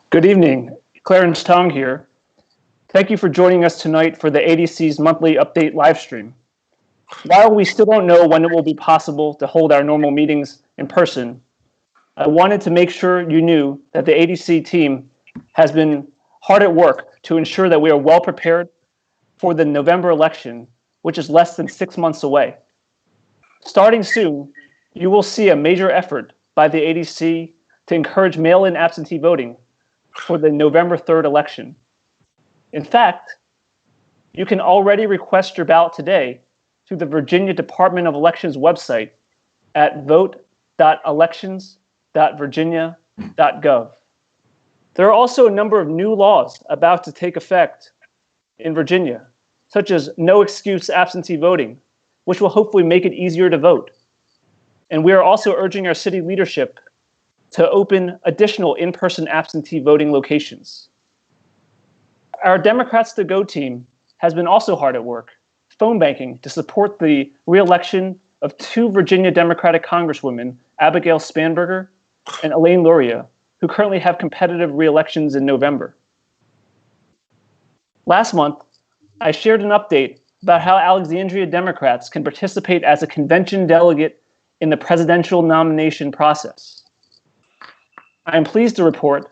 Good evening, Clarence Tong here. Thank you for joining us tonight for the ADC's monthly update live stream. While we still don't know when it will be possible to hold our normal meetings in person, I wanted to make sure you knew that the ADC team has been hard at work to ensure that we are well prepared for the November election, which is less than 6 months away. Starting soon, you will see a major effort by the ADC to encourage mail-in absentee voting for the November 3rd election. In fact, you can already request your ballot today through the Virginia Department of Elections website at vote.elections.virginia.gov. There are also a number of new laws about to take effect in Virginia, such as no excuse absentee voting, which will hopefully make it easier to vote. And we are also urging our city leadership to open additional in-person absentee voting locations. Our Democrats to Go team has been also hard at work, phone banking to support the re-election of two Virginia Democratic Congresswomen, Abigail Spanberger and Elaine Luria, who currently have competitive re-elections in November. Last month, I shared an update about how Alexandria Democrats can participate as a convention delegate in the presidential nomination process. I am pleased to report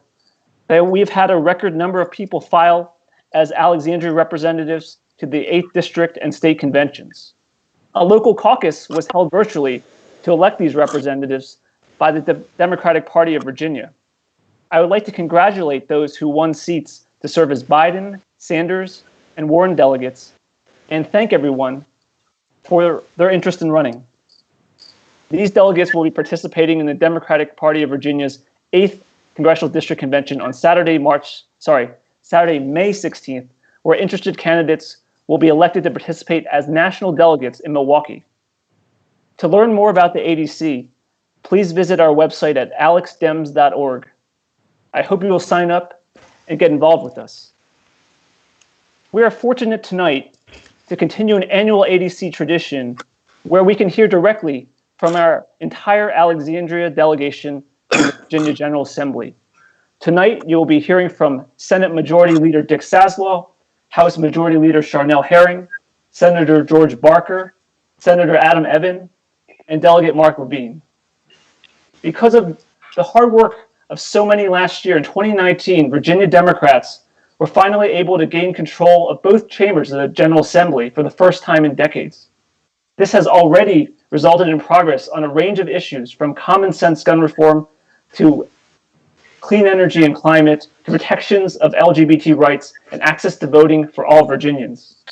that we've had a record number of people file as Alexandria representatives to the 8th District and state conventions. A local caucus was held virtually to elect these representatives by the Democratic Party of Virginia. I would like to congratulate those who won seats to serve as Biden, Sanders, and Warren delegates, and thank everyone for their interest in running. These delegates will be participating in the Democratic Party of Virginia's 8th Congressional District Convention on Saturday, May 16th, where interested candidates will be elected to participate as national delegates in Milwaukee. To learn more about the ADC, please visit our website at alexdems.org. I hope you will sign up and get involved with us. We are fortunate tonight to continue an annual ADC tradition where we can hear directly from our entire Alexandria delegation in the Virginia General Assembly. Tonight, you will be hearing from Senate Majority Leader Dick Saslaw, House Majority Leader Charnel Herring, Senator George Barker, Senator Adam Evan, and Delegate Mark Levine. Because of the hard work of so many last year, in 2019, Virginia Democrats were finally able to gain control of both chambers of the General Assembly for the first time in decades. This has already resulted in progress on a range of issues, from common sense gun reform to clean energy and climate, to protections of LGBT rights and access to voting for all Virginians.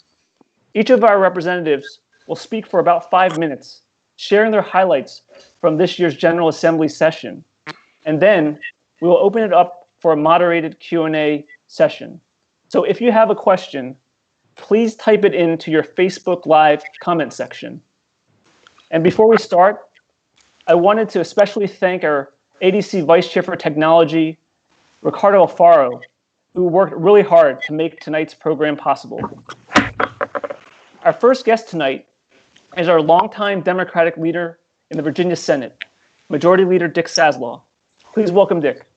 Each of our representatives will speak for about 5 minutes, sharing their highlights from this year's General Assembly session. And then we will open it up for a moderated Q&A session. So if you have a question, please type it into your Facebook Live comment section. And before we start, I wanted to especially thank our ADC Vice Chair for Technology, Ricardo Alfaro, who worked really hard to make tonight's program possible. Our first guest tonight is our longtime Democratic leader in the Virginia Senate, Majority Leader Dick Saslaw. Please welcome Dick.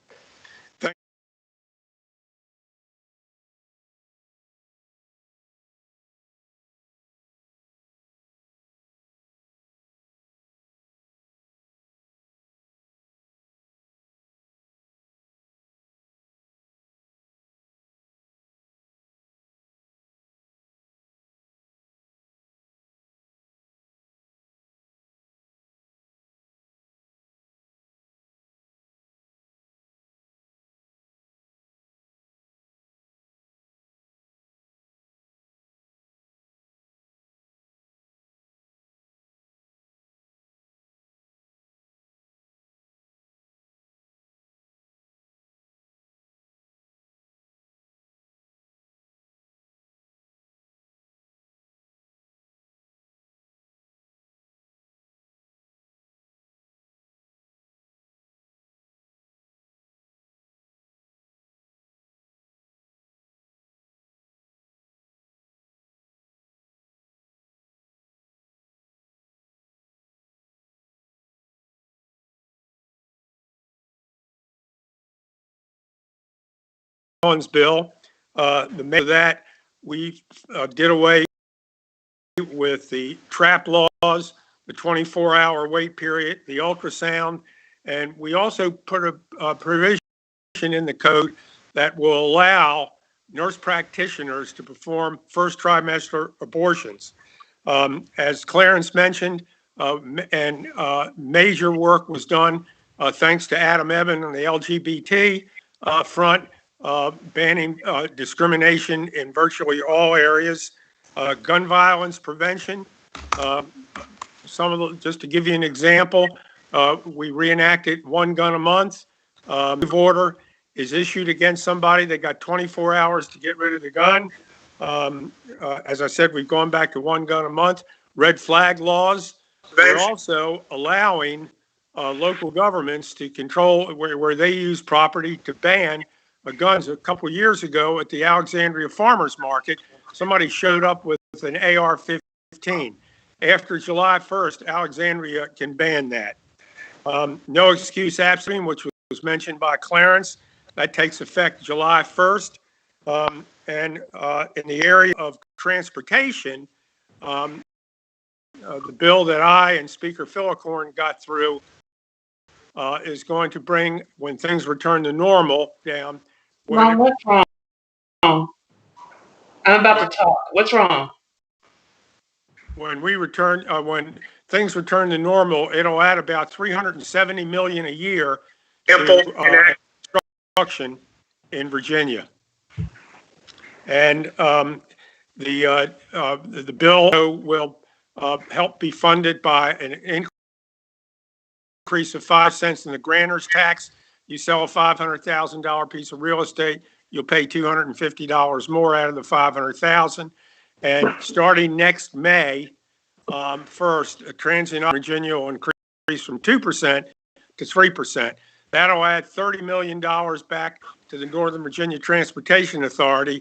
Collins bill. The main of that, we did away with the trap laws, the 24-hour wait period, the ultrasound, and we also put a provision in the code that will allow nurse practitioners to perform first trimester abortions. As Clarence mentioned, major work was done thanks to Adam Evan on the LGBT front, banning discrimination in virtually all areas. Gun violence prevention. Just to give you an example, we reenacted one gun a month. Order is issued against somebody. They got 24 hours to get rid of the gun. As I said, we've gone back to one gun a month. Red flag laws. We're also allowing local governments to control where they use property to ban guns. A couple of years ago at the Alexandria Farmers Market, somebody showed up with an AR-15. After July 1st, Alexandria can ban that. No excuse absent, which was mentioned by Clarence. That takes effect July 1st. And in the area of transportation, the bill that I and Speaker Philicorn got through is going to bring, when things return to normal, down. Mom, what's wrong? I'm about to talk. What's wrong? When things return to normal, it'll add about $370 million a year to construction in Virginia. And the bill will help be funded by an increase of 5 cents in the grantor's tax. You sell a $500,000 piece of real estate, you'll pay $250 more out of the $500,000. And starting next May 1st, a transient in Virginia will increase from 2% to 3%. That'll add $30 million back to the Northern Virginia Transportation Authority,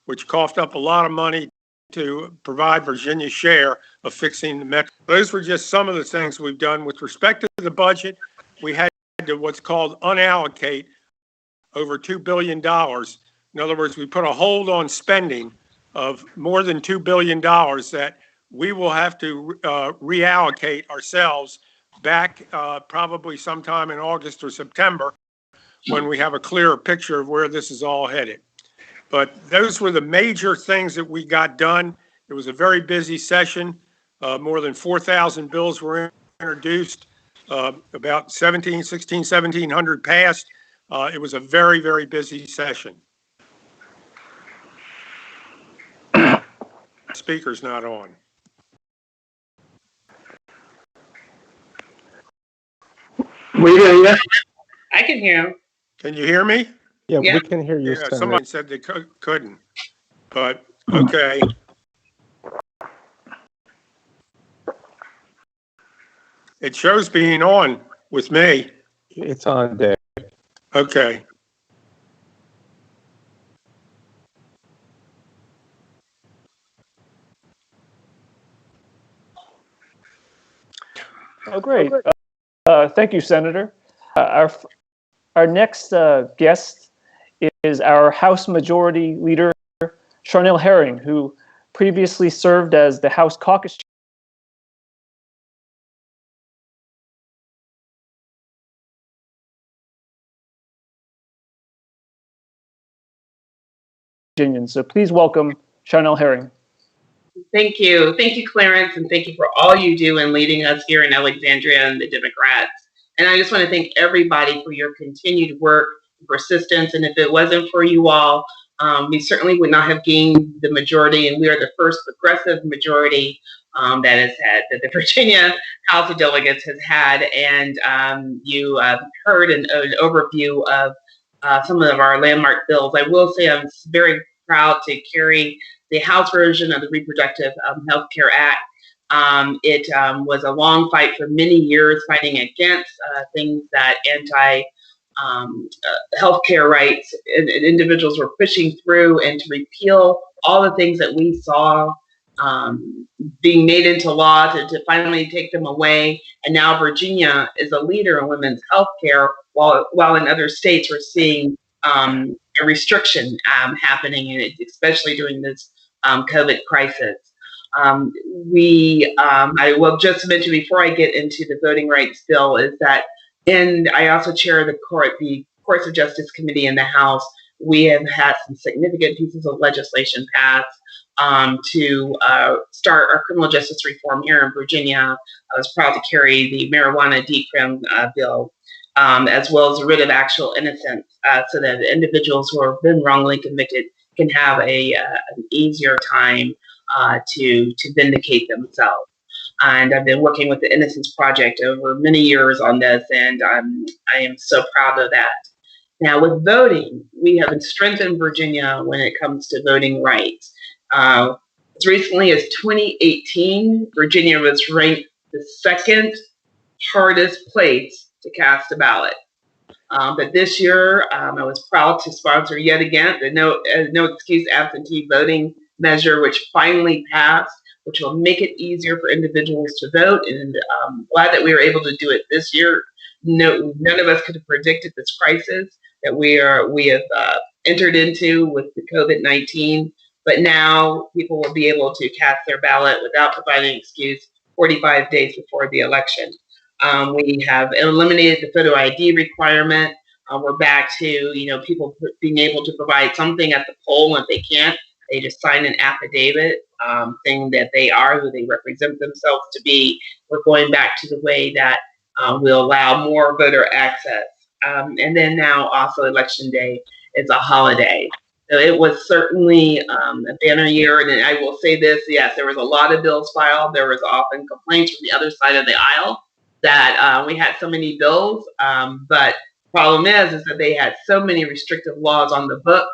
which coughed up a lot of money to provide Virginia's share of fixing the metro. Those were just some of the things we've done. With respect to the budget, we had to what's called unallocate over $2 billion. In other words, we put a hold on spending of more than $2 billion that we will have to reallocate ourselves back probably sometime in August or September when we have a clearer picture of where this is all headed. But those were the major things that we got done. It was a very busy session. More than 4,000 bills were introduced. About 1,700 passed. It was a very, very busy session. Speaker's not on. We hear you. I can hear him. Can you hear me? Yeah, we can hear you. Yeah, someone said they couldn't, but okay. It shows being on with me. It's on there. Okay. Oh, great. Thank you, Senator. Our next guest is our House Majority Leader, Charnel Herring, who previously served as the House Caucus Chair. So please welcome Charnel Herring. Thank you. Thank you, Clarence, and thank you for all you do in leading us here in Alexandria and the Democrats. And I just want to thank everybody for your continued work, persistence, and if it wasn't for you all, we certainly would not have gained the majority, and we are the first progressive majority that the Virginia House of Delegates has had. And you heard an overview of some of our landmark bills. I will say I'm very proud to carry the House version of the Reproductive Health Care Act. It was a long fight for many years, fighting against things that healthcare rights and individuals were pushing through, and to repeal all the things that we saw being made into law, to finally take them away. And now Virginia is a leader in women's health care, while in other states we're seeing a restriction happening, and especially during this COVID crisis. I will just mention before I get into the voting rights bill is that, and I also chair the Courts of Justice Committee in the House. We have had some significant pieces of legislation passed to start our criminal justice reform here in Virginia. I was proud to carry the marijuana decrim bill, as well as a writ of actual innocence, so that individuals who have been wrongly convicted can have an easier time to vindicate themselves. And I've been working with the Innocence Project over many years on this, and I am so proud of that. Now, with voting, we have strengthened Virginia when it comes to voting rights. As recently as 2018, Virginia was ranked the second hardest place to cast a ballot. But this year, I was proud to sponsor yet again the no excuse absentee voting measure, which finally passed, which will make it easier for individuals to vote. And I'm glad that we were able to do it this year. No, none of us could have predicted this crisis that we have entered into with the COVID-19. But now people will be able to cast their ballot without providing an excuse 45 days before the election. We have eliminated the photo ID requirement. We're back to, people being able to provide something at the poll. If they can't, they just sign an affidavit saying that they are who they represent themselves to be. We're going back to the way that we'll allow more voter access. And then now also Election Day is a holiday. So it was certainly a banner year. And I will say this, yes, there was a lot of bills filed. There was often complaints from the other side of the aisle that we had so many bills. But the problem is that they had so many restrictive laws on the book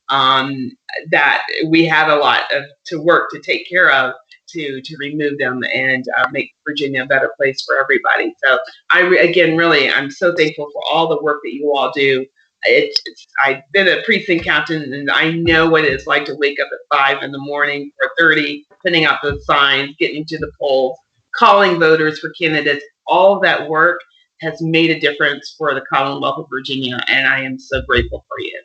that we had a lot to work to take care of to remove them and make Virginia a better place for everybody. So I'm so thankful for all the work that you all do. I've been a precinct captain, and I know what it's like to wake up at 5 in the morning, 4:30, putting out those signs, getting to the polls, calling voters for candidates. All of that work has made a difference for the Commonwealth of Virginia, and I am so grateful for you.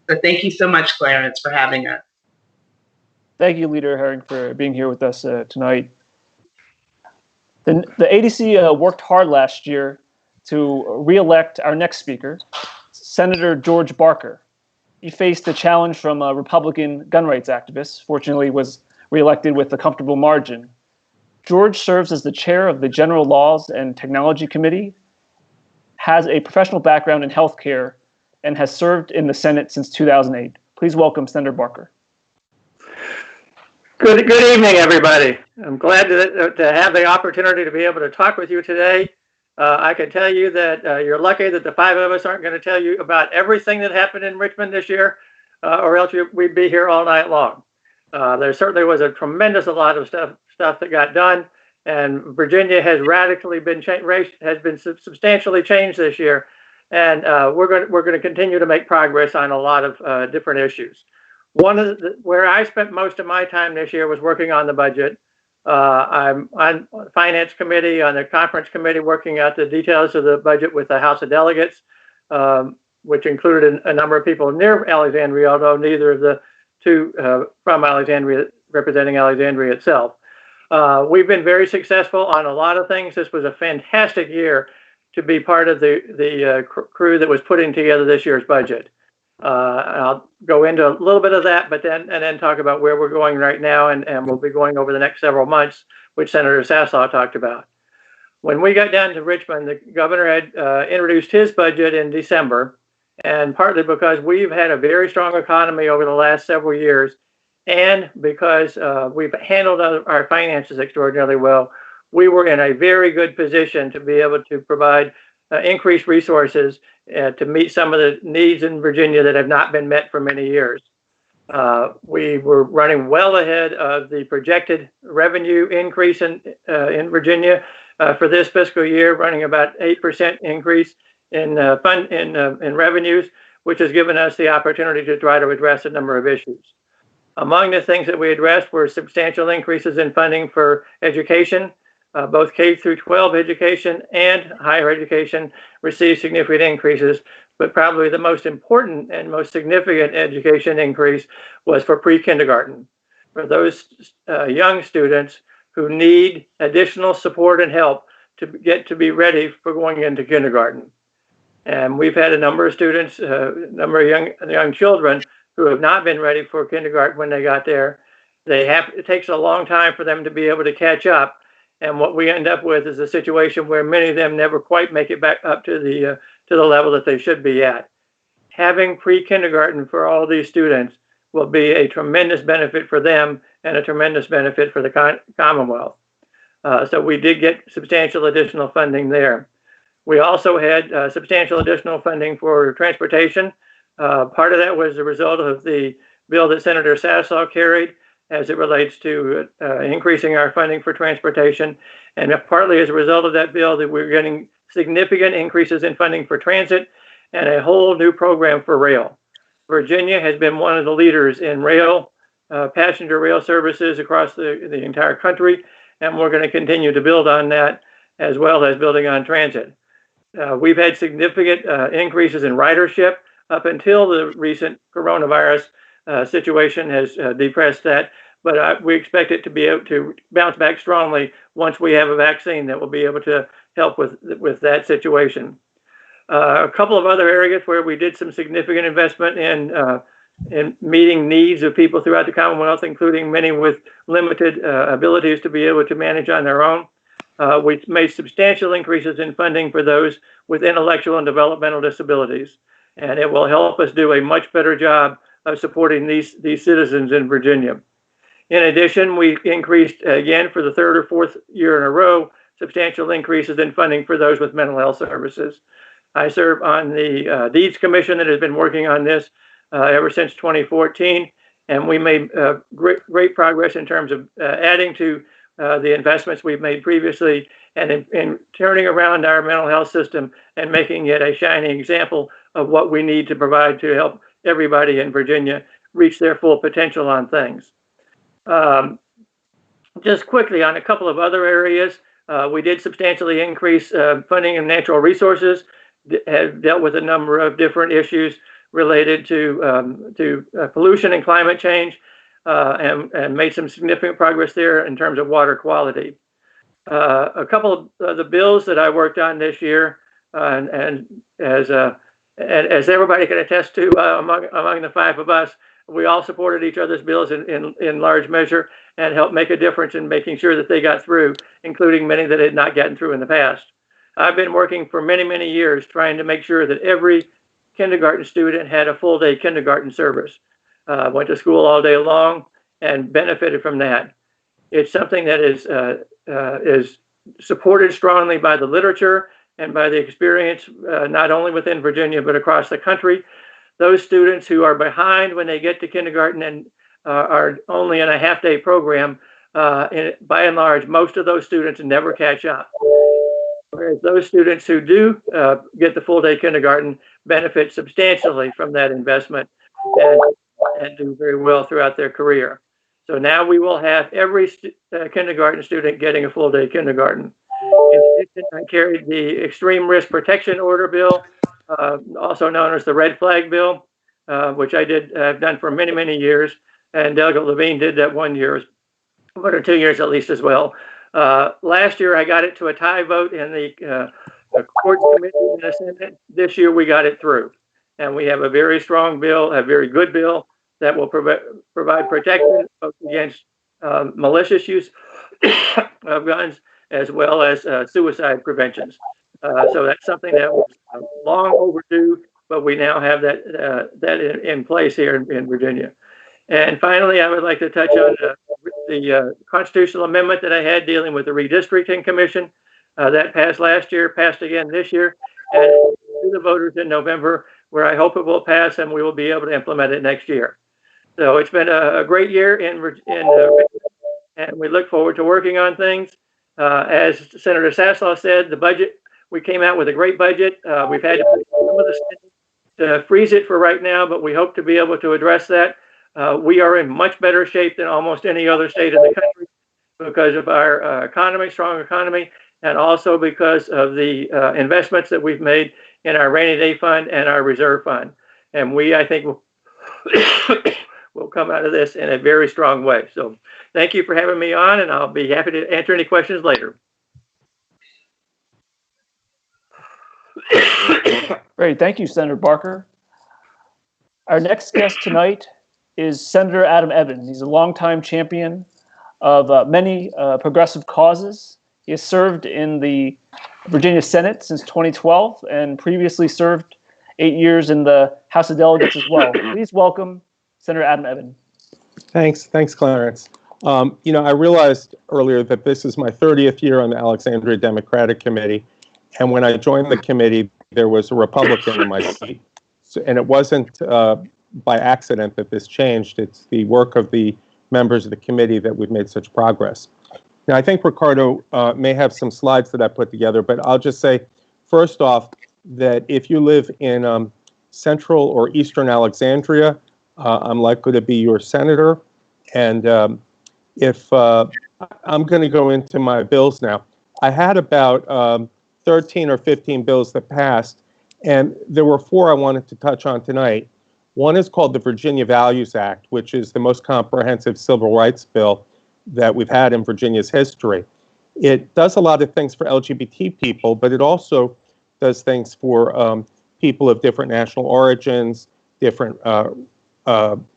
So thank you so much, Clarence, for having us. Thank you, Leader Herring, for being here with us tonight. The ADC worked hard last year to re-elect our next speaker, Senator George Barker. He faced a challenge from a Republican gun rights activist. Fortunately, was re-elected with a comfortable margin. George serves as the chair of the General Laws and Technology Committee, has a professional background in healthcare, and has served in the Senate since 2008. Please welcome Senator Barker. Good evening, everybody. I'm glad to have the opportunity to be able to talk with you today. I can tell you that you're lucky that the five of us aren't going to tell you about everything that happened in Richmond this year, or else we'd be here all night long. There certainly was a tremendous lot of stuff that got done, and Virginia has radically been substantially changed this year, and we're going to continue to make progress on a lot of different issues. Where I spent most of my time this year was working on the budget. I'm on the Finance Committee, on the Conference Committee, working out the details of the budget with the House of Delegates, which included a number of people near Alexandria, although neither of the two from Alexandria representing Alexandria itself. We've been very successful on a lot of things. This was a fantastic year to be part of the crew that was putting together this year's budget. I'll go into a little bit of that, but then talk about where we're going right now, and we'll be going over the next several months, which Senator Sasslaw talked about. When we got down to Richmond, the governor had introduced his budget in December, and partly because we've had a very strong economy over the last several years, and because we've handled our finances extraordinarily well, we were in a very good position to be able to provide increased resources to meet some of the needs in Virginia that have not been met for many years. We were running well ahead of the projected revenue increase in Virginia for this fiscal year, running about 8% increase in revenues, which has given us the opportunity to try to address a number of issues. Among the things that we addressed were substantial increases in funding for education. Both K through 12 education and higher education received significant increases, but probably the most important and most significant education increase was for pre-kindergarten. For those young students who need additional support and help to get to be ready for going into kindergarten. And we've had a number of students, a number of young children who have not been ready for kindergarten when they got there. It takes a long time for them to be able to catch up. And what we end up with is a situation where many of them never quite make it back up to the level that they should be at. Having pre-kindergarten for all these students will be a tremendous benefit for them and a tremendous benefit for the Commonwealth. So we did get substantial additional funding there. We also had substantial additional funding for transportation. Part of that was a result of the bill that Senator Sasslaw carried as it relates to increasing our funding for transportation. And partly as a result of that bill that we're getting significant increases in funding for transit and a whole new program for rail. Virginia has been one of the leaders in rail, passenger rail services across the entire country, and we're going to continue to build on that as well as building on transit. We've had significant increases in ridership up until the recent coronavirus situation has depressed that, but we expect it to be able to bounce back strongly once we have a vaccine that will be able to help with that situation. A couple of other areas where we did some significant investment in meeting needs of people throughout the Commonwealth, including many with limited abilities to be able to manage on their own. We made substantial increases in funding for those with intellectual and developmental disabilities, and it will help us do a much better job of supporting these citizens in Virginia. In addition, we increased, again, for the third or fourth year in a row, substantial increases in funding for those with mental health services. I serve on the Deeds Commission that has been working on this ever since 2014, and we made great progress in terms of adding to the investments we've made previously and in turning around our mental health system and making it a shining example of what we need to provide to help everybody in Virginia reach their full potential on things. Just quickly on a couple of other areas, we did substantially increase funding in natural resources, have dealt with a number of different issues related to pollution and climate change, and made some significant progress there in terms of water quality. A couple of the bills that I worked on this year, and as everybody can attest to among the five of us, we all supported each other's bills in large measure and helped make a difference in making sure that they got through, including many that had not gotten through in the past. I've been working for many, many years trying to make sure that every kindergarten student had a full day kindergarten service. Went to school all day long and benefited from that. It's something that is supported strongly by the literature and by the experience, not only within Virginia, but across the country. Those students who are behind when they get to kindergarten and are only in a half-day program, by and large, most of those students never catch up. Whereas those students who do get the full-day kindergarten benefit substantially from that investment and do very well throughout their career. So now we will have every kindergarten student getting a full-day kindergarten. In addition, I carried the Extreme Risk Protection Order Bill, also known as the Red Flag Bill, which I've done for many, many years. And Delegate Levine did that 1 year, 1 or 2 years at least as well. Last year, I got it to a tie vote in the Courts Committee in the Senate. This year, we got it through. And we have a very strong bill, a very good bill that will provide protection against malicious use of guns as well as suicide preventions. So that's something that was long overdue, but we now have that in place here in Virginia. And finally, I would like to touch on the constitutional amendment that I had dealing with the redistricting commission. That passed last year, passed again this year, and to the voters in November, where I hope it will pass and we will be able to implement it next year. So it's been a great year and we look forward to working on things. As Senator Sasslaw said, the budget, we came out with a great budget. We've had to put some of the spending to freeze it for right now, but we hope to be able to address that. We are in much better shape than almost any other state in the country. because of our economy, strong economy, and also because of the investments that we've made in our rainy day fund and our reserve fund. And we, I think, will come out of this in a very strong way. So thank you for having me on, and I'll be happy to answer any questions later. Great. Thank you, Senator Barker. Our next guest tonight is Senator Adam Evan. He's a longtime champion of many progressive causes. He has served in the Virginia Senate since 2012 and previously served 8 years in the House of Delegates as well. Please welcome Senator Adam Evan. Thanks, Clarence. I realized earlier that this is my 30th year on the Alexandria Democratic Committee, and when I joined the committee, there was a Republican in my seat. And it wasn't by accident that this changed. It's the work of the members of the committee that we've made such progress. Now, I think Ricardo may have some slides that I put together, but I'll just say, first off, that if you live in central or eastern Alexandria, I'm likely to be your senator. And if I'm going to go into my bills now, I had about 13 or 15 bills that passed, and there were 4 I wanted to touch on tonight. One is called the Virginia Values Act, which is the most comprehensive civil rights bill that we've had in Virginia's history. It does a lot of things for LGBT people, but it also does things for people of different national origins, different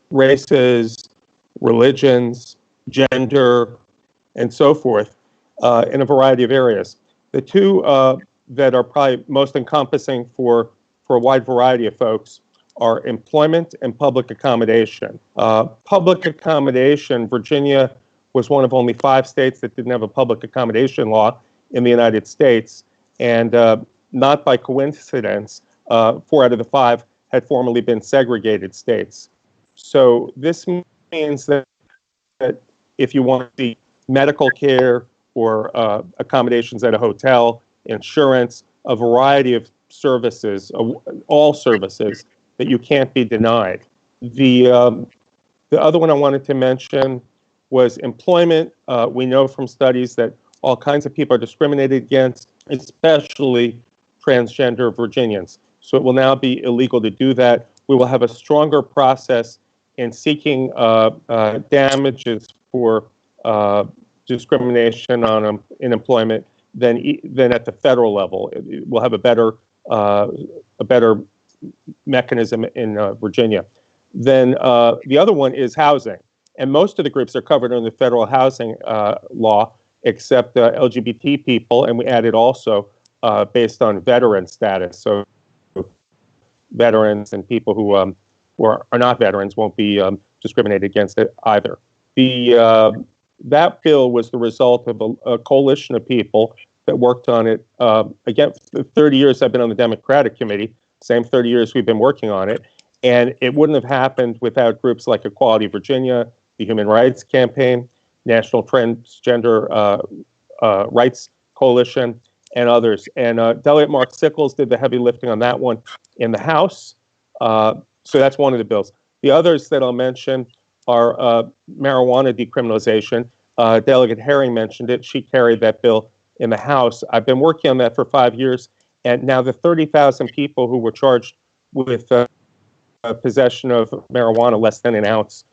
races, religions, gender, and so forth, in a variety of areas. The 2 that are probably most encompassing for a wide variety of folks are employment and public accommodation. Public accommodation, Virginia was one of only 5 states that didn't have a public accommodation law in the United States, and not by coincidence, 4 out of the 5 had formerly been segregated states. So this means that if you want the medical care or accommodations at a hotel, insurance, a variety of services, all services, that you can't be denied. The other one I wanted to mention was employment. We know from studies that all kinds of people are discriminated against, especially transgender Virginians. So it will now be illegal to do that. We will have a stronger process in seeking damages for discrimination in employment than at the federal level. We'll have a better mechanism in Virginia. Then the other one is housing, and most of the groups are covered under the federal housing law, except LGBT people, and we added also based on veteran status. So veterans and people who are not veterans won't be discriminated against it either. That bill was the result of a coalition of people that worked on it. Again, 30 years I've been on the Democratic Committee, same 30 years we've been working on it, and it wouldn't have happened without groups like Equality Virginia, the Human Rights Campaign, National Transgender Rights Coalition, and others. And Delegate Mark Sickles did the heavy lifting on that one in the House. So that's one of the bills. The others that I'll mention are marijuana decriminalization. Delegate Herring mentioned it. She carried that bill in the House. I've been working on that for 5 years, and now the 30,000 people who were charged with possession of marijuana less than an ounce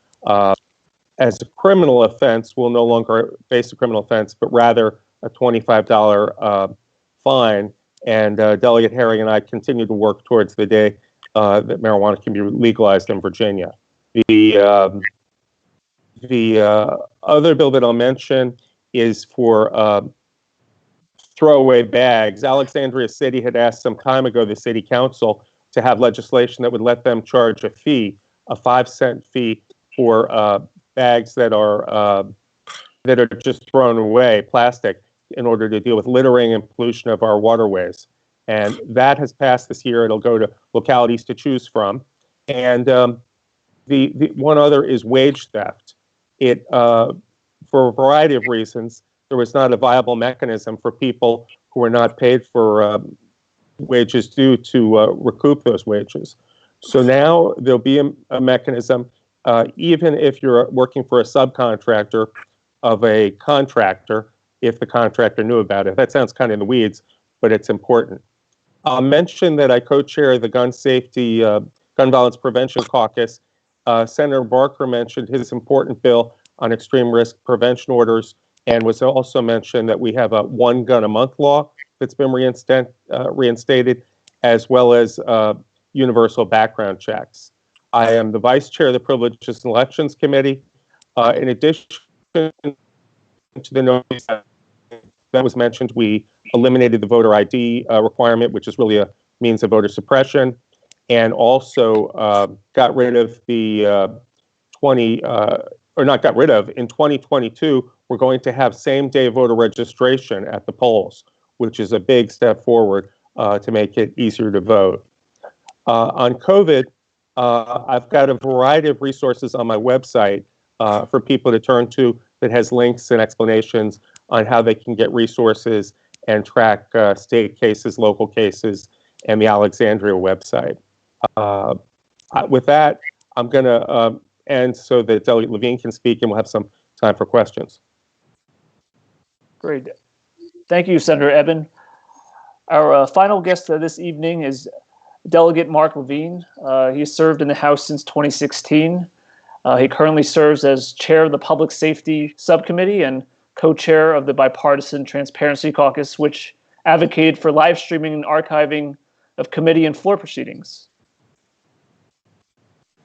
as a criminal offense will no longer face a criminal offense, but rather a $25 fine. And Delegate Herring and I continue to work towards the day that marijuana can be legalized in Virginia. The other bill that I'll mention is for throwaway bags. Alexandria City had asked some time ago the city council to have legislation that would let them charge a fee, a 5-cent fee for bags that are just thrown away, plastic, in order to deal with littering and pollution of our waterways. And that has passed this year. It'll go to localities to choose from. And the one other is wage theft. It, for a variety of reasons, there was not a viable mechanism for people who were not paid for wages due to recoup those wages. So now there'll be a mechanism, even if you're working for a subcontractor, of a contractor if the contractor knew about it. That sounds kind of in the weeds, but it's important. I'll mention that I co-chair the Gun Safety, Gun Violence Prevention Caucus. Senator Barker mentioned his important bill on extreme risk prevention orders, and was also mentioned that we have a one gun a month law that's been reinstated, as well as universal background checks. I am the vice chair of the Privileges and Elections Committee. In addition to the notice that was mentioned, we eliminated the voter ID requirement, which is really a means of voter suppression, and also got rid of the in 2022, we're going to have same-day voter registration at the polls, which is a big step forward to make it easier to vote. On COVID, I've got a variety of resources on my website for people to turn to that has links and explanations on how they can get resources and track state cases, local cases, and the Alexandria website. With that, I'm going to end so that Delegate Levine can speak, and we'll have some time for questions. Great. Thank you, Senator Eben. Our final guest this evening is Delegate Mark Levine. He has served in the House since 2016. He currently serves as chair of the Public Safety Subcommittee and co-chair of the Bipartisan Transparency Caucus, which advocated for live streaming and archiving of committee and floor proceedings.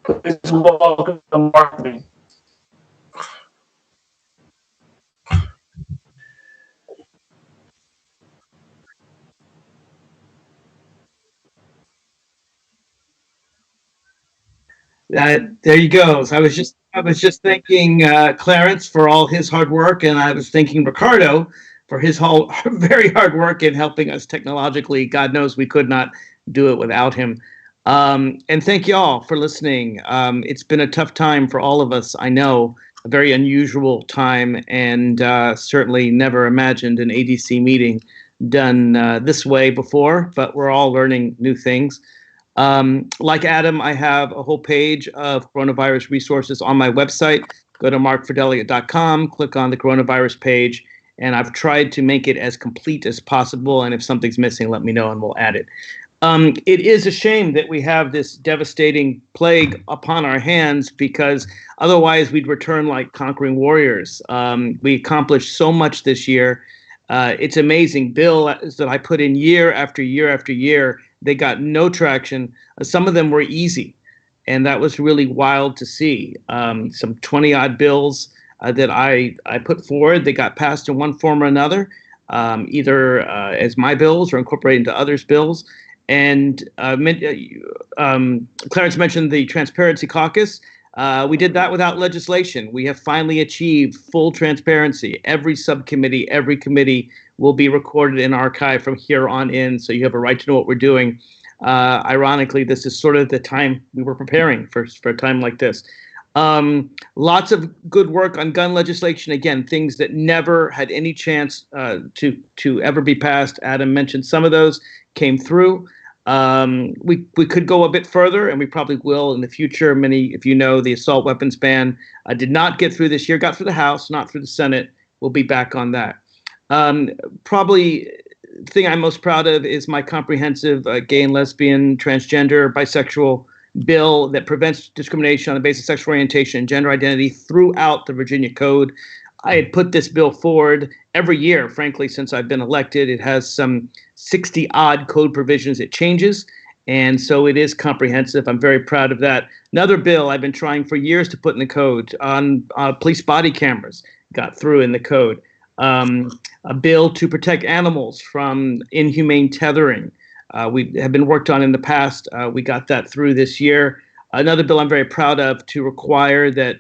Please welcome Mark Levine. There you go. So I was just thanking Clarence for all his hard work, and I was thanking Ricardo for his whole very hard work in helping us technologically. God knows we could not do it without him. And thank you all for listening. It's been a tough time for all of us. I know, a very unusual time, and certainly never imagined an ADC meeting done this way before, but we're all learning new things. Like Adam, I have a whole page of coronavirus resources on my website. Go to markfordelegate.com, click on the coronavirus page, and I've tried to make it as complete as possible. And if something's missing, let me know and we'll add it. It is a shame that we have this devastating plague upon our hands, because otherwise we'd return like conquering warriors. We accomplished so much this year. It's amazing. Bills that I put in year after year after year, they got no traction. Some of them were easy, and that was really wild to see. Some 20-odd bills that I put forward, they got passed in one form or another, either as my bills or incorporated into others' bills. And Clarence mentioned the Transparency Caucus. We did that without legislation. We have finally achieved full transparency. Every subcommittee, every committee will be recorded and archived from here on in, so you have a right to know what we're doing. Ironically, this is sort of the time we were preparing for a time like this. Lots of good work on gun legislation. Again, things that never had any chance to ever be passed. Adam mentioned some of those came through. We could go a bit further, and we probably will in the future. Many, if you know, the assault weapons ban did not get through this year, got through the House, not through the Senate. We'll be back on that. Probably the thing I'm most proud of is my comprehensive gay and lesbian, transgender, bisexual bill that prevents discrimination on the basis of sexual orientation and gender identity throughout the Virginia Code. I had put this bill forward every year, frankly, since I've been elected. It has some 60-odd code provisions it changes, and so it is comprehensive. I'm very proud of that. Another bill I've been trying for years to put in the code on police body cameras got through in the code. A bill to protect animals from inhumane tethering. We have been worked on in the past. We got that through this year. Another bill I'm very proud of to require that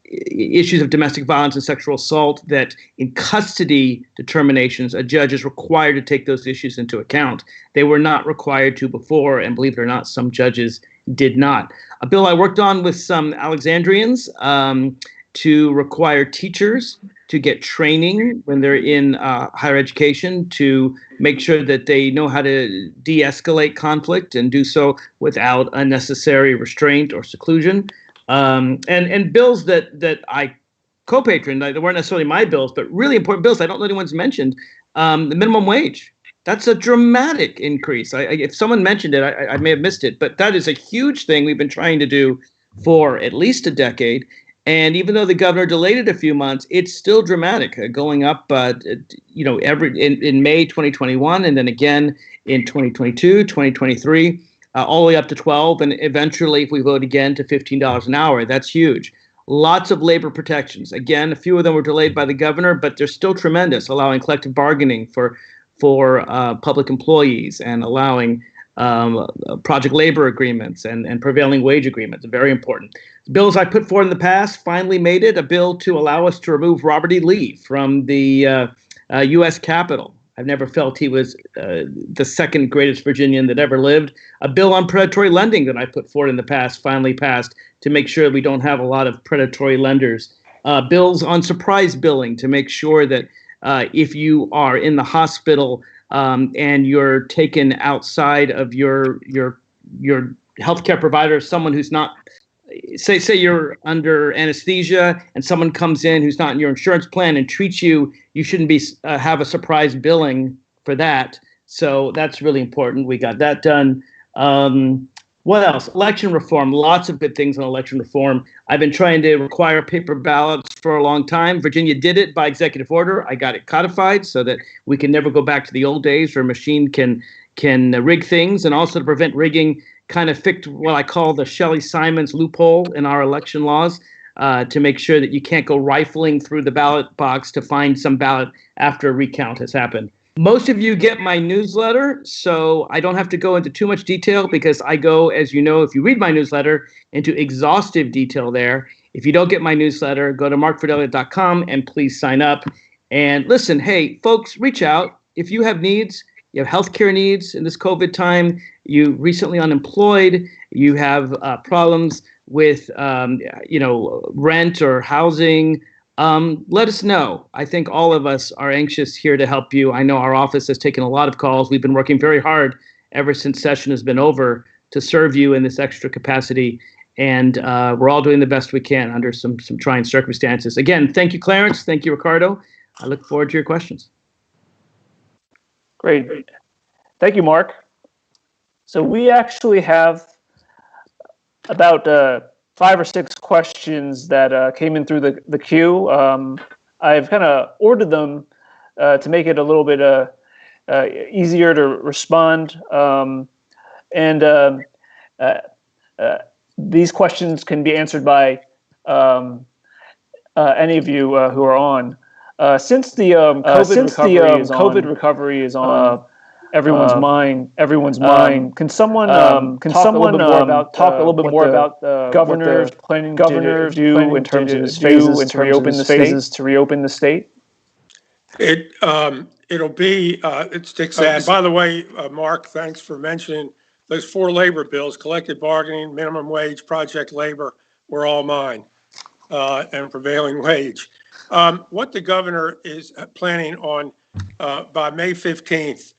issues of domestic violence and sexual assault, that in custody determinations, a judge is required to take those issues into account. They were not required to before, and believe it or not, some judges did not. A bill I worked on with some Alexandrians to require teachers to get training when they're in higher education to make sure that they know how to de-escalate conflict and do so without unnecessary restraint or seclusion. And bills that I co-patron. They weren't necessarily my bills, but really important bills I don't know anyone's mentioned. The minimum wage. That's a dramatic increase. If someone mentioned it, I may have missed it, but that is a huge thing we've been trying to do for at least a decade. And even though the governor delayed it a few months, it's still dramatic, going up, in May 2021, and then again in 2022, 2023, all the way up to 12, and eventually, if we vote again, to $15 an hour. That's huge. Lots of labor protections. Again, a few of them were delayed by the governor, but they're still tremendous, allowing collective bargaining for public employees and allowing project labor agreements and prevailing wage agreements. Very important. The bills I put forward in the past finally made it. A bill to allow us to remove Robert E. Lee from the U.S. Capitol. I've never felt he was the second greatest Virginian that ever lived. A bill on predatory lending that I put forward in the past finally passed to make sure we don't have a lot of predatory lenders. Bills on surprise billing to make sure that if you are in the hospital and you're taken outside of your healthcare provider, someone who's not, say you're under anesthesia and someone comes in who's not in your insurance plan and treats you, you shouldn't be have a surprise billing for that. So that's really important. We got that done. What else? Election reform. Lots of good things on election reform. I've been trying to require paper ballots for a long time. Virginia did it by executive order. I got it codified so that we can never go back to the old days where a machine can rig things, and also to prevent rigging, kind of fixed what I call the Shelley Simons loophole in our election laws, to make sure that you can't go rifling through the ballot box to find some ballot after a recount has happened. Most of you get my newsletter, so I don't have to go into too much detail because I go, as you know, if you read my newsletter, into exhaustive detail there. If you don't get my newsletter, go to markfidelio.com and please sign up. And listen, hey, folks, reach out. If you have needs, you have healthcare needs in this COVID time, you recently unemployed, you have problems with, rent or housing, let us know. I think all of us are anxious here to help you. I know our office has taken a lot of calls. We've been working very hard ever since session has been over to serve you in this extra capacity. And we're all doing the best we can under some trying circumstances. Again, thank you, Clarence. Thank you, Ricardo. I look forward to your questions. Great. Thank you, Mark. So we actually have about 5 or 6 questions that came in through the queue. I've kind of ordered them to make it a little bit easier to respond. These questions can be answered by any of you who are on. Since the COVID recovery is on everyone's mind, can someone talk a little bit more about governor's planning to do in terms of his phases to reopen the state? It'll be it sticks out. By the way, Mark, thanks for mentioning those 4 labor bills: collective bargaining, minimum wage, project labor, were all mine, and prevailing wage. What the governor is planning on by May 15th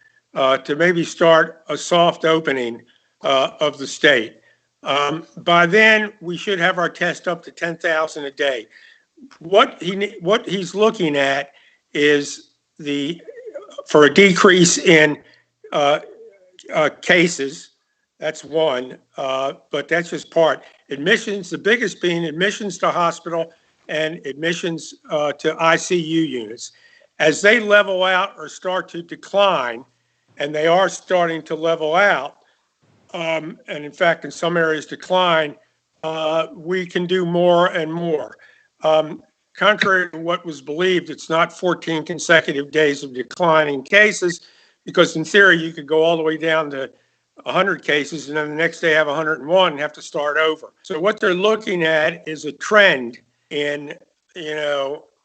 to maybe start a soft opening of the state. By then, we should have our test up to 10,000 a day. What he's looking at is for a decrease in cases. That's one, but that's just part. Admissions, the biggest being admissions to hospital and admissions to ICU units. As they level out or start to decline, and they are starting to level out, and in fact, in some areas decline, we can do more and more. Contrary to what was believed, it's not 14 consecutive days of declining cases, because in theory, you could go all the way down to 100 cases and then the next day have 101 and have to start over. So what they're looking at is a trend in,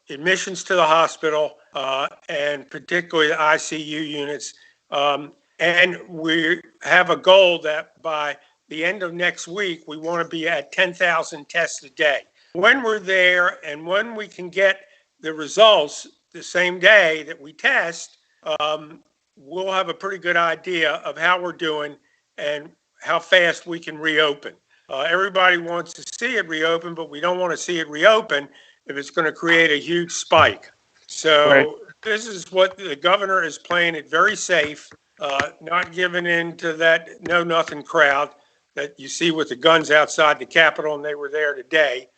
admissions to the hospital and particularly the ICU units. And we have a goal that by the end of next week, we want to be at 10,000 tests a day. When we're there and when we can get the results the same day that we test, we'll have a pretty good idea of how we're doing and how fast we can reopen. Everybody wants to see it reopen, but we don't want to see it reopen if it's going to create a huge spike. So Right. this is what the governor is playing it very safe, not giving in to that know-nothing crowd that you see with the guns outside the Capitol, and they were there today.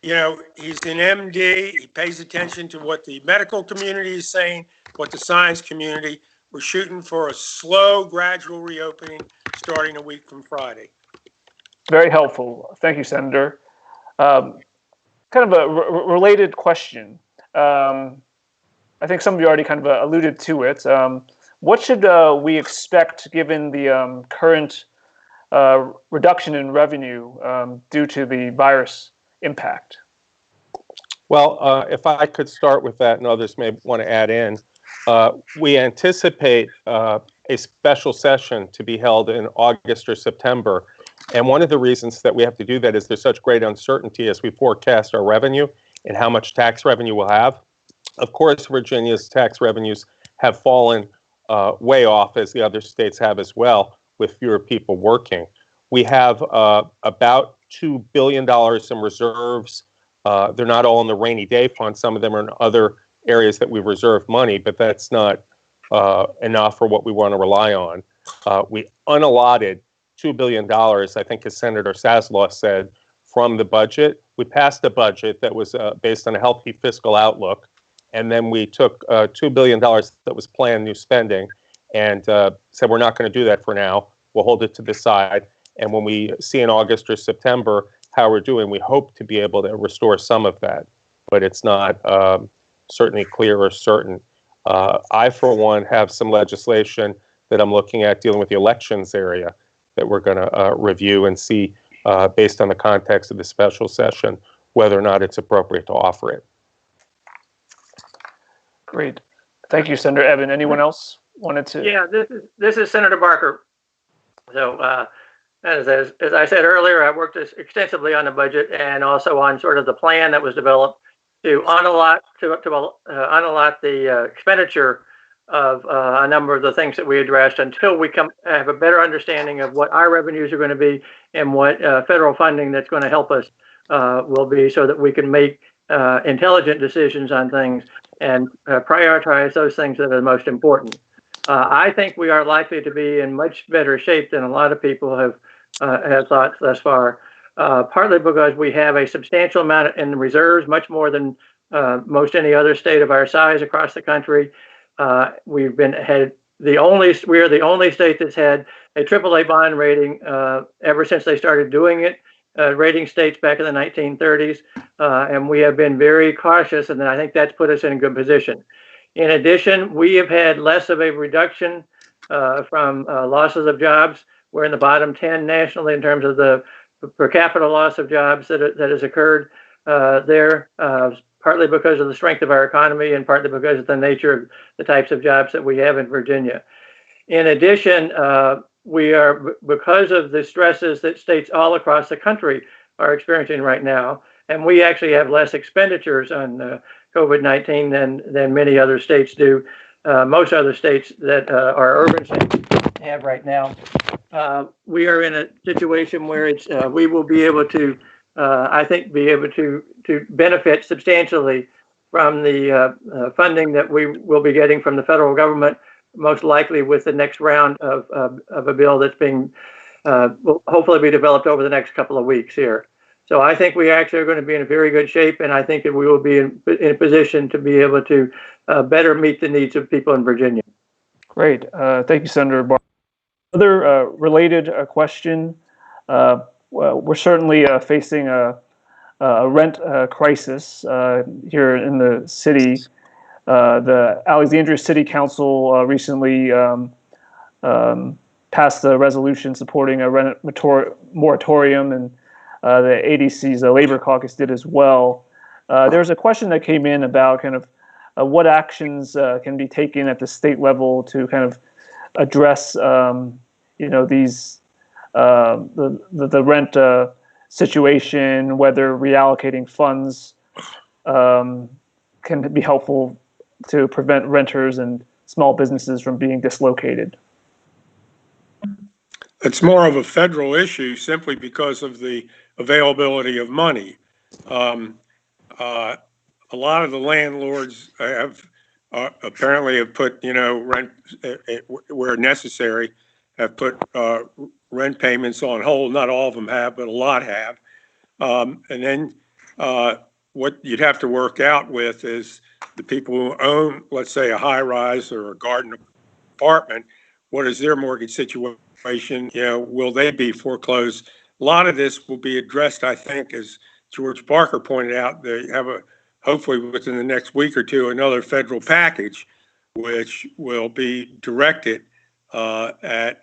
You know, he's an MD. He pays attention to what the medical community is saying, what the science community. We're shooting for a slow, gradual reopening starting a week from Friday. Very helpful. Thank you, Senator. Kind of a related question. I think some of you already kind of alluded to it. What should we expect given the current reduction in revenue due to the virus impact? Well, if I could start with that, and others may want to add in, we anticipate a special session to be held in August or September. And one of the reasons that we have to do that is there's such great uncertainty as we forecast our revenue and how much tax revenue we'll have. Of course, Virginia's tax revenues have fallen way off, as the other states have as well, with fewer people working. We have about $2 billion in reserves. They're not all in the rainy day fund. Some of them are in other areas that we've reserved money, but that's not enough for what we want to rely on. We unallotted $2 billion, I think as Senator Saslaw said, from the budget. We passed a budget that was based on a healthy fiscal outlook, and then we took $2 billion that was planned new spending and said we're not going to do that for now. We'll hold it to the side, and when we see in August or September how we're doing, we hope to be able to restore some of that, but it's not certainly clear or certain. I, for one, have some legislation that I'm looking at dealing with the elections area that we're going to review and see, based on the context of the special session, whether or not it's appropriate to offer it. Great. Thank you, Senator Evan. Anyone else wanted to? Yeah, this is Senator Barker. So as I said earlier, I worked extensively on the budget and also on sort of the plan that was developed to unallot the expenditure of a number of the things that we addressed until we have a better understanding of what our revenues are going to be and what federal funding that's going to help us will be, so that we can make intelligent decisions on things and prioritize those things that are the most important. I think we are likely to be in much better shape than a lot of people have thought thus far, partly because we have a substantial amount in reserves, much more than most any other state of our size across the country. We are the only state that's had a AAA bond rating ever since they started doing it. Rating states back in the 1930s, and we have been very cautious, and I think that's put us in a good position. In addition, we have had less of a reduction from losses of jobs. We're in the bottom 10 nationally in terms of the per capita loss of jobs that has occurred there, partly because of the strength of our economy and partly because of the nature of the types of jobs that we have in Virginia. In addition, we are, because of the stresses that states all across the country are experiencing right now, and we actually have less expenditures on COVID-19 than many other states do. Most other states that are urban states have right now. We are in a situation where we will be able to, I think, to benefit substantially from the funding that we will be getting from the federal government, most likely with the next round of a bill that's will hopefully be developed over the next couple of weeks here. So I think we actually are going to be in a very good shape, and I think that we will be in a position to be able to better meet the needs of people in Virginia. Great. Thank you, Senator Barr. Another related question. We're certainly facing a rent crisis here in the city. The Alexandria City Council recently passed a resolution supporting a rent moratorium, and the ADC's Labor Caucus did as well. There's a question that came in about kind of what actions can be taken at the state level to kind of address, these the rent situation, whether reallocating funds can be helpful to prevent renters and small businesses from being dislocated. It's more of a federal issue simply because of the availability of money. A lot of the landlords have apparently have put, rent where necessary, have put rent payments on hold. Not all of them have, but a lot have. And then what you'd have to work out with is the people who own, let's say, a high rise or a garden apartment. What is their mortgage situation? Will they be foreclosed? A lot of this will be addressed, I think, as George Parker pointed out. They have hopefully within the next week or two, another federal package, which will be directed at,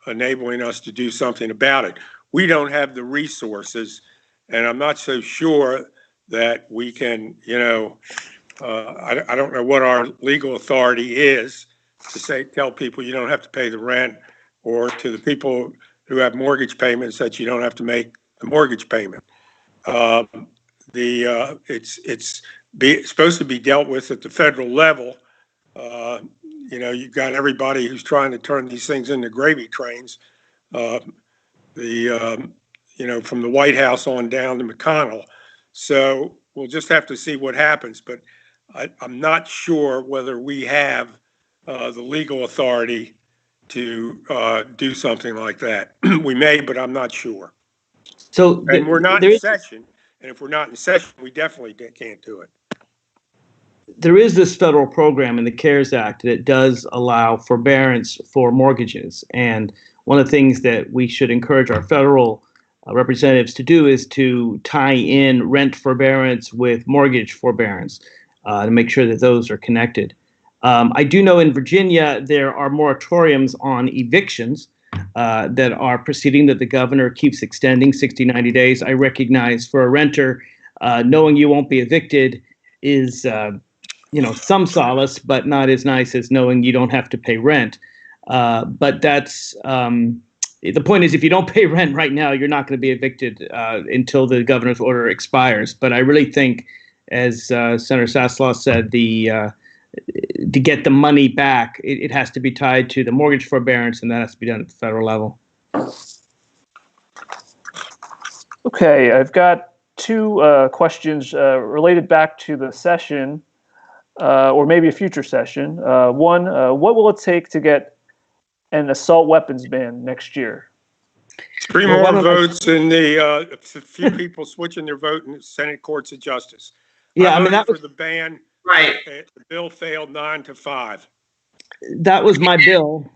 enabling us to do something about it. We don't have the resources, and I'm not so sure that we can, I don't know what our legal authority is to tell people you don't have to pay the rent, or to the people who have mortgage payments that you don't have to make the mortgage payment. It's supposed to be dealt with at the federal level. You've got everybody who's trying to turn these things into gravy trains. From the White House on down to McConnell. So we'll just have to see what happens. But I'm not sure whether we have the legal authority to do something like that. We may, but I'm not sure. And we're not in session. And if we're not in session, we definitely can't do it. There is this federal program in the CARES Act that does allow forbearance for mortgages. And one of the things that we should encourage our federal representatives to do is to tie in rent forbearance with mortgage forbearance to make sure that those are connected. I do know in Virginia there are moratoriums on evictions that are proceeding, that the governor keeps extending 60, 90 days. I recognize for a renter, knowing you won't be evicted is some solace, but not as nice as knowing you don't have to pay rent. But that's the point is, if you don't pay rent right now, you're not going to be evicted until the governor's order expires. But I really think, as Senator Saslaw said, to get the money back, it has to be tied to the mortgage forbearance, and that has to be done at the federal level. Okay, I've got two questions related back to the session, or maybe a future session. One, what will it take to get an assault weapons ban next year? 3 more votes and a few people switching their vote in the Senate Courts of Justice. Yeah, I voted for the ban. Right. The bill failed 9-5. That was my bill.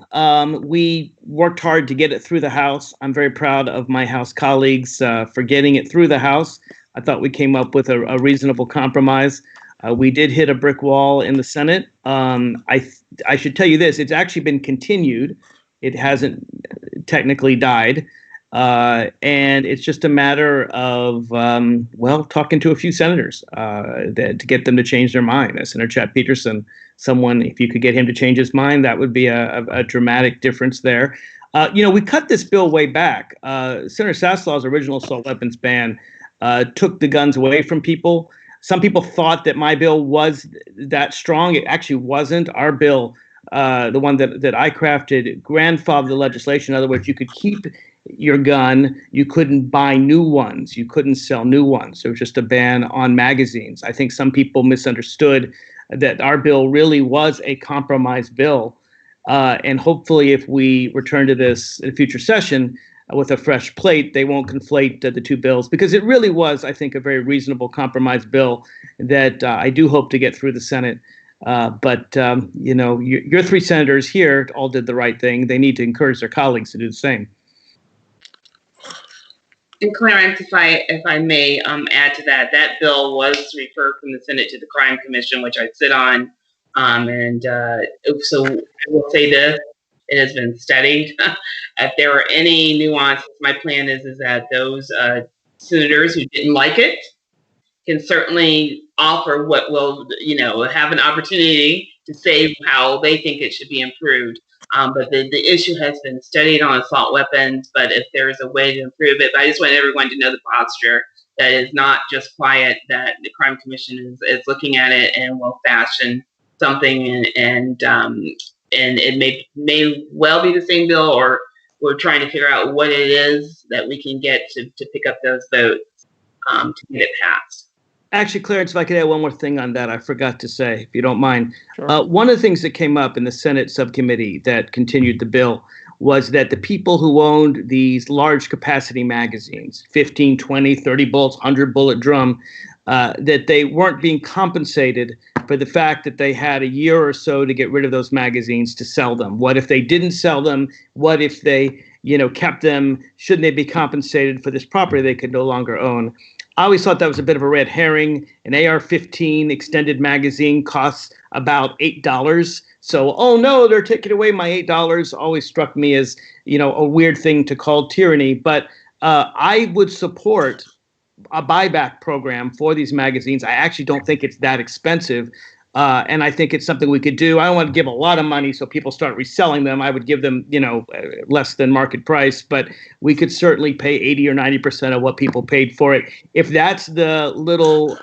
We worked hard to get it through the House. I'm very proud of my House colleagues for getting it through the House. I thought we came up with a reasonable compromise. We did hit a brick wall in the Senate. I should tell you this, it's actually been continued. It hasn't technically died. And it's just a matter of, talking to a few senators to get them to change their mind. Senator Chad Peterson, if you could get him to change his mind, that would be a dramatic difference there. We cut this bill way back. Senator Saslaw's original assault weapons ban took the guns away from people. Some people thought that my bill was that strong. It actually wasn't. Our bill, the one that I crafted, grandfathered the legislation. In other words, you could keep your gun. You couldn't buy new ones. You couldn't sell new ones. It was just a ban on magazines. I think some people misunderstood that our bill really was a compromise bill. And hopefully if we return to this in a future session with a fresh plate, they won't conflate the two bills, because it really was, I think, a very reasonable compromise bill that I do hope to get through the Senate. But your 3 senators here all did the right thing. They need to encourage their colleagues to do the same. And Clarence, if I may add to that, that bill was referred from the Senate to the Crime Commission, which I sit on. So I will say this, it has been studied. If there are any nuances, my plan is that those senators who didn't like it can certainly offer what will, have an opportunity to say how they think it should be improved. But the issue has been studied on assault weapons, but if there is a way to improve it, but I just want everyone to know the posture, that is not just quiet, that the Crime Commission is looking at it and will fashion something, and it may well be the same bill or we're trying to figure out what it is that we can get to pick up those votes to get it passed. Actually, Clarence, if I could add one more thing on that, I forgot to say, if you don't mind. Sure. One of the things that came up in the Senate subcommittee that continued the bill was that the people who owned these large capacity magazines, 15, 20, 30 bullets, 100 bullet drum, that they weren't being compensated for the fact that they had a year or so to get rid of those magazines to sell them. What if they didn't sell them? What if they, kept them? Shouldn't they be compensated for this property they could no longer own? I always thought that was a bit of a red herring. An AR-15 extended magazine costs about $8. So, oh no, they're taking away my $8. Always struck me as, a weird thing to call tyranny. But I would support a buyback program for these magazines. I actually don't think it's that expensive. And I think it's something we could do. I don't want to give a lot of money so people start reselling them. I would give them, less than market price, but we could certainly pay 80 or 90% of what people paid for it. If that's the little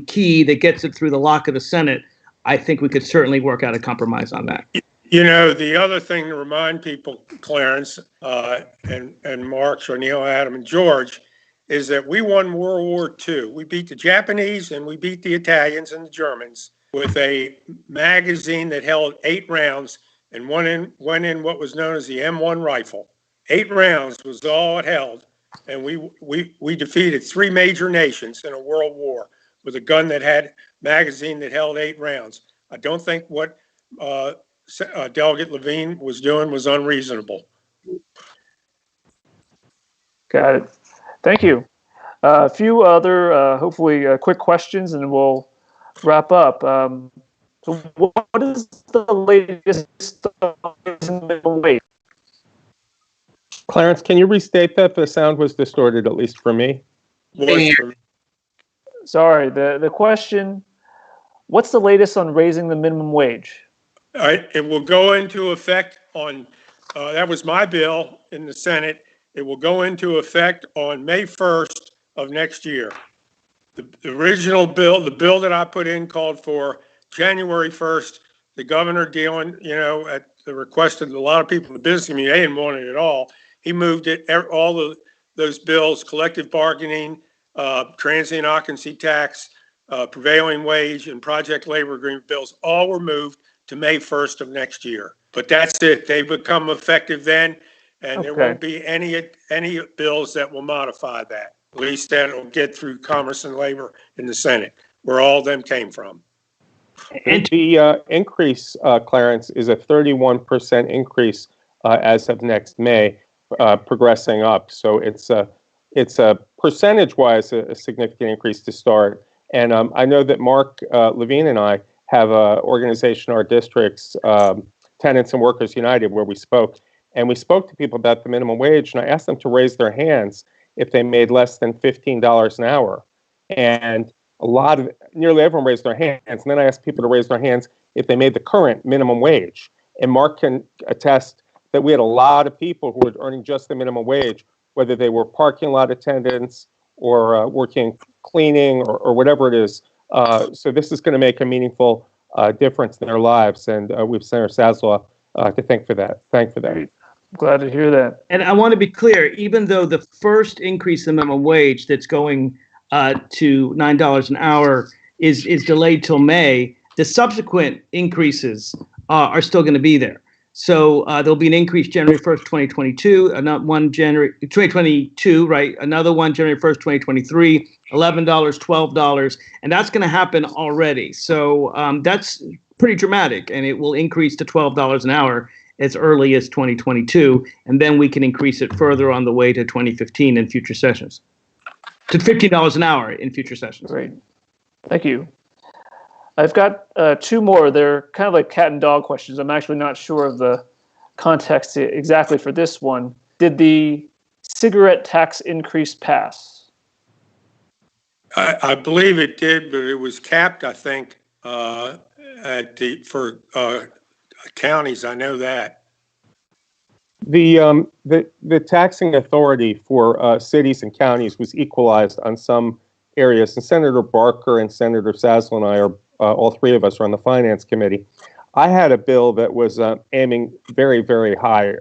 key that gets it through the lock of the Senate, I think we could certainly work out a compromise on that. The other thing to remind people, Clarence, and Mark, Neil, Adam, and George, is that we won World War II. We beat the Japanese and we beat the Italians and the Germans with a magazine that held 8 rounds and went in what was known as the M1 rifle. 8 rounds was all it held, and we defeated 3 major nations in a world war with a gun that had magazine that held 8 rounds. I don't think what Delegate Levine was doing was unreasonable. Got it. Thank you. A few other, hopefully, quick questions, and we'll wrap up. So what is the latest minimum wage? Clarence, can you restate that? The sound was distorted, at least for me. Sorry, the question, what's the latest on raising the minimum wage? It will go into effect on, that was my bill in the Senate. It will go into effect on May 1st of next year. The original bill, the bill that I put in, called for January 1st. The governor, dealing, at the request of a lot of people in the business community, they didn't want it at all. He moved it, all those bills, collective bargaining, transient occupancy tax, prevailing wage, and project labor agreement bills, all were moved to May 1st of next year. But that's it. They become effective then, and there won't be any bills that will modify that. At least that will get through Commerce and Labor in the Senate, where all of them came from. And the increase, Clarence, is a 31% increase as of next May, progressing up. So it's a percentage-wise a significant increase to start. And I know that Mark Levine and I have an organization in our districts, Tenants and Workers United, where we spoke. And we spoke to people about the minimum wage, and I asked them to raise their hands if they made less than $15 an hour. And nearly everyone raised their hands. And then I asked people to raise their hands if they made the current minimum wage. And Mark can attest that we had a lot of people who were earning just the minimum wage, whether they were parking lot attendants or working cleaning or whatever it is. So this is going to make a meaningful difference in their lives. And we've Senator Saslaw to thank for that. Glad to hear that. And I want to be clear, even though the first increase in minimum wage that's going to $9 an hour is delayed till May, the subsequent increases are still going to be there. So there'll be an increase January 1st, 2022, another one January 2022, right? Another one January 1st, 2023, $11, $12, and that's going to happen already. So that's pretty dramatic, and it will increase to $12 an hour as early as 2022, and then we can increase it further on the way to 2015 in future sessions, to $15 an hour in future sessions. Great. Thank you. I've got 2 more. They're kind of like cat and dog questions. I'm actually not sure of the context exactly for this one. Did the cigarette tax increase pass? I believe it did, but it was capped, I think, for counties. I know that. The taxing authority for cities and counties was equalized on some areas, and Senator Barker and Senator Saslaw and I are all 3 of us are on the Finance Committee. I had a bill that was aiming very, very high.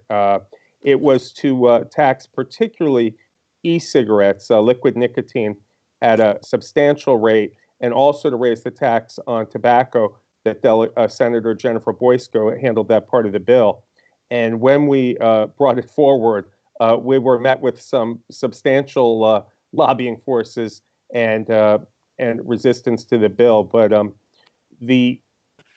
It was to tax particularly e-cigarettes, liquid nicotine, at a substantial rate, and also to raise the tax on tobacco. That Senator Jennifer Boysko handled that part of the bill. And when we brought it forward, we were met with some substantial lobbying forces and resistance to the bill. But the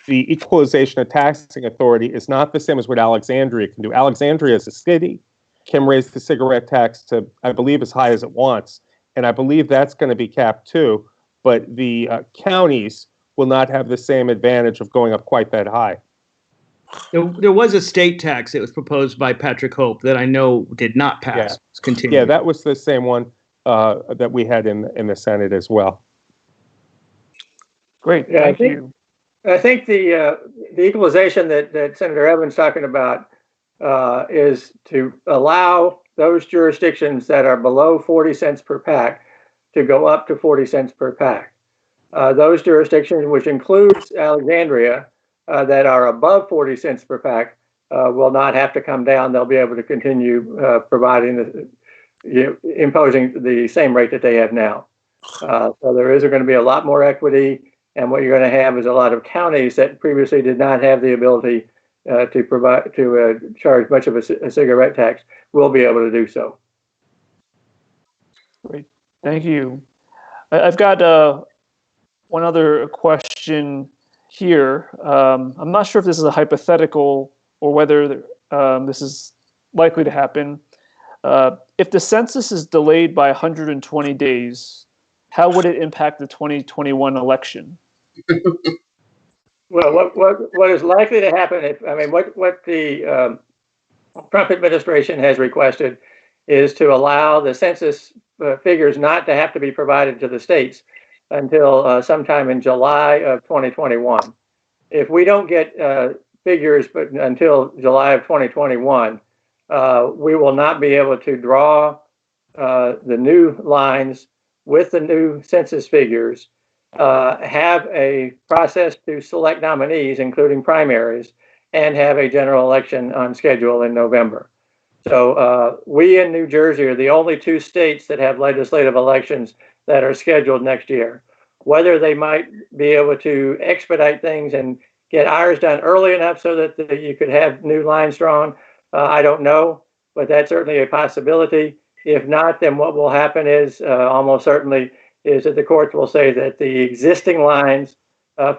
Equalization of Taxing Authority is not the same as what Alexandria can do. Alexandria as a city can raise the cigarette tax to, I believe, as high as it wants. And I believe that's going to be capped too. But the counties will not have the same advantage of going up quite that high. There was a state tax that was proposed by Patrick Hope that I know did not pass. Yeah, yeah, that was the same one that we had in the Senate as well. Great, Yeah, thank you. I think the equalization that Senator Evans talking about is to allow those jurisdictions that are below 40 cents per pack to go up to 40 cents per pack. Those jurisdictions, which includes Alexandria, that are above 40 cents per pack, will not have to come down. They'll be able to continue imposing the same rate that they have now. So there is going to be a lot more equity, and what you're going to have is a lot of counties that previously did not have the ability to charge much of a cigarette tax will be able to do so. Great, thank you. I've got one other question here. I'm not sure if this is a hypothetical or whether this is likely to happen. If the census is delayed by 120 days, how would it impact the 2021 election? Well, what is likely to happen? What the Trump administration has requested is to allow the census figures not to have to be provided to the states until sometime in July of 2021. If we don't get figures until July of 2021, we will not be able to draw the new lines with the new census figures, have a process to select nominees, including primaries, and have a general election on schedule in November. So we in New Jersey are the only two states that have legislative elections that are scheduled next year. Whether they might be able to expedite things and get ours done early enough so that you could have new lines drawn, I don't know, but that's certainly a possibility. If not, then what will happen is almost certainly is that the courts will say that the existing lines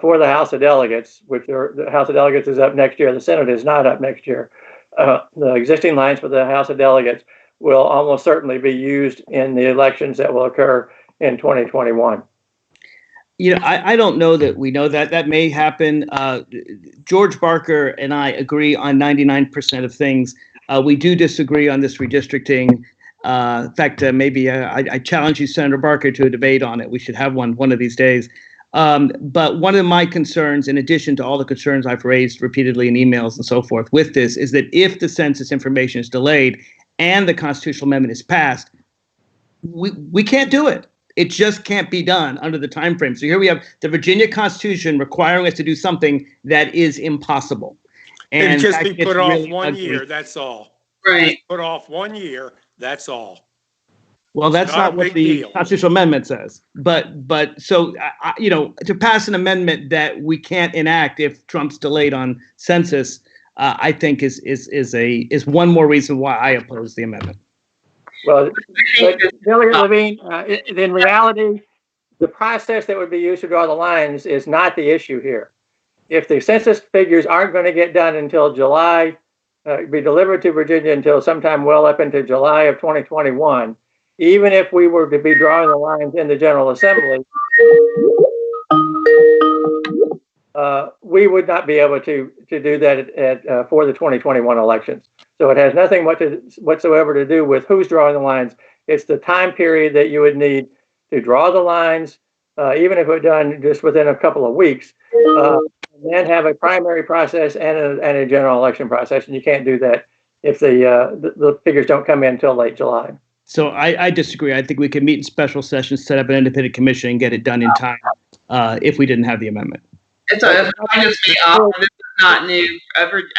for the House of Delegates, the House of Delegates is up next year, the Senate is not up next year. The existing lines for the House of Delegates will almost certainly be used in the elections that will occur in 2021. I don't know that we know that. That may happen. George Barker and I agree on 99% of things. We do disagree on this redistricting. In fact, maybe I challenge you, Senator Barker, to a debate on it. We should have one of these days. But one of my concerns, in addition to all the concerns I've raised repeatedly in emails and so forth with this, is that if the census information is delayed and the constitutional amendment is passed, we can't do it. It just can't be done under the time frame. So here we have the Virginia Constitution requiring us to do something that is impossible. And it just be put off really 1 ugly. year, that's all. Right. Put off 1 year, that's all. Well, that's Not a not what big the deal. constitutional amendment says. But so to pass an amendment that we can't enact if Trump's delayed on census, I think is one more reason why I oppose the amendment. Well, but Delegate Levine, in reality, the process that would be used to draw the lines is not the issue here. If the census figures aren't going to get done until July, be delivered to Virginia until sometime well up into July of 2021, even if we were to be drawing the lines in the General Assembly, we would not be able to do that for the 2021 elections. So it has nothing whatsoever to do with who's drawing the lines. It's the time period that you would need to draw the lines, even if it was done just within a couple of weeks, and then have a primary process and a general election process. And you can't do that if the figures don't come in until late July. So I disagree. I think we could meet in special sessions, set up an independent commission, and get it done in time if we didn't have the amendment. It's I just be off. This is not new. Senators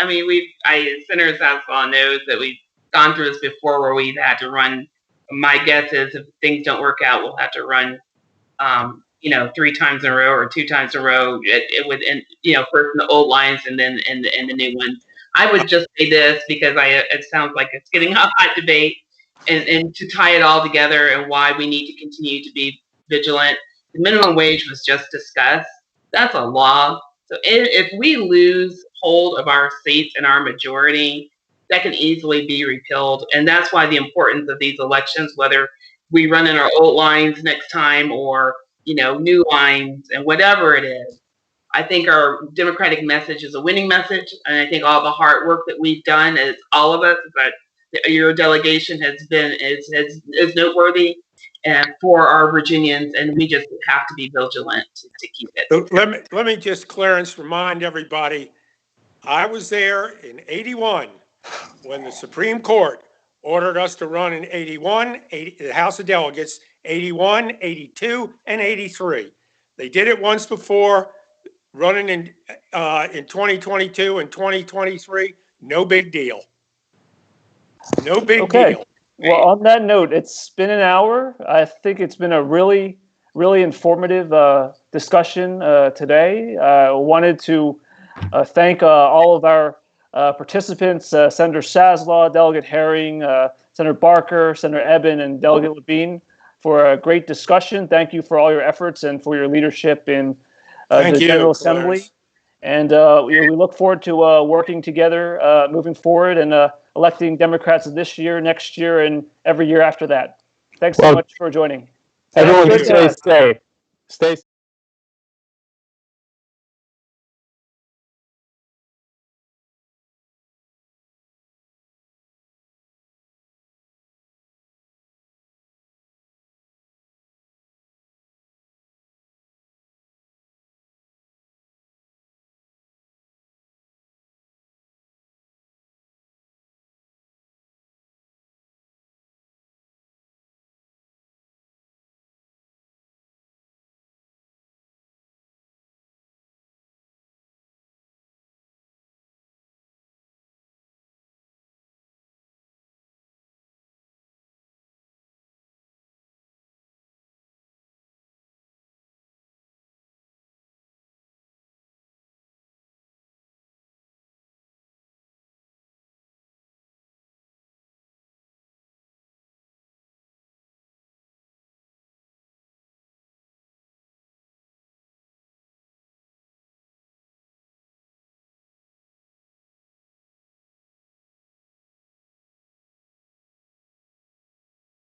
Southlaw knows that we gone through this before where we've had to run. My guess is if things don't work out, we'll have to run, 3 times in a row or 2 times in a row. It would, and first in the old lines and then in the new ones. I would just say this because it sounds like it's getting a hot debate, and to tie it all together and why we need to continue to be vigilant. The minimum wage was just discussed. That's a law. So if we lose hold of our seats and our majority, that can easily be repealed. And that's why the importance of these elections, whether we run in our old lines next time or, new lines and whatever it is. I think our Democratic message is a winning message. And I think all the hard work that we've done as all of us, but your delegation is noteworthy and for our Virginians, and we just have to be vigilant to keep it. Let me just, Clarence, remind everybody, I was there in 81 when the Supreme Court ordered us to run in 81, the House of Delegates, 81, 82, and 83. They did it once before, running in 2022 and 2023, no big deal. No big deal. Well, on that note, it's been an hour. I think it's been a really, really informative discussion today. I wanted to thank all of our participants, Senator Saslaw, Delegate Herring, Senator Barker, Senator Eben, and Delegate Levine for a great discussion. Thank you for all your efforts and for your leadership in the General Assembly. And we look forward to working together moving forward and electing Democrats this year, next year, and every year after that. Thanks so much for joining. Everyone stay safe. Stay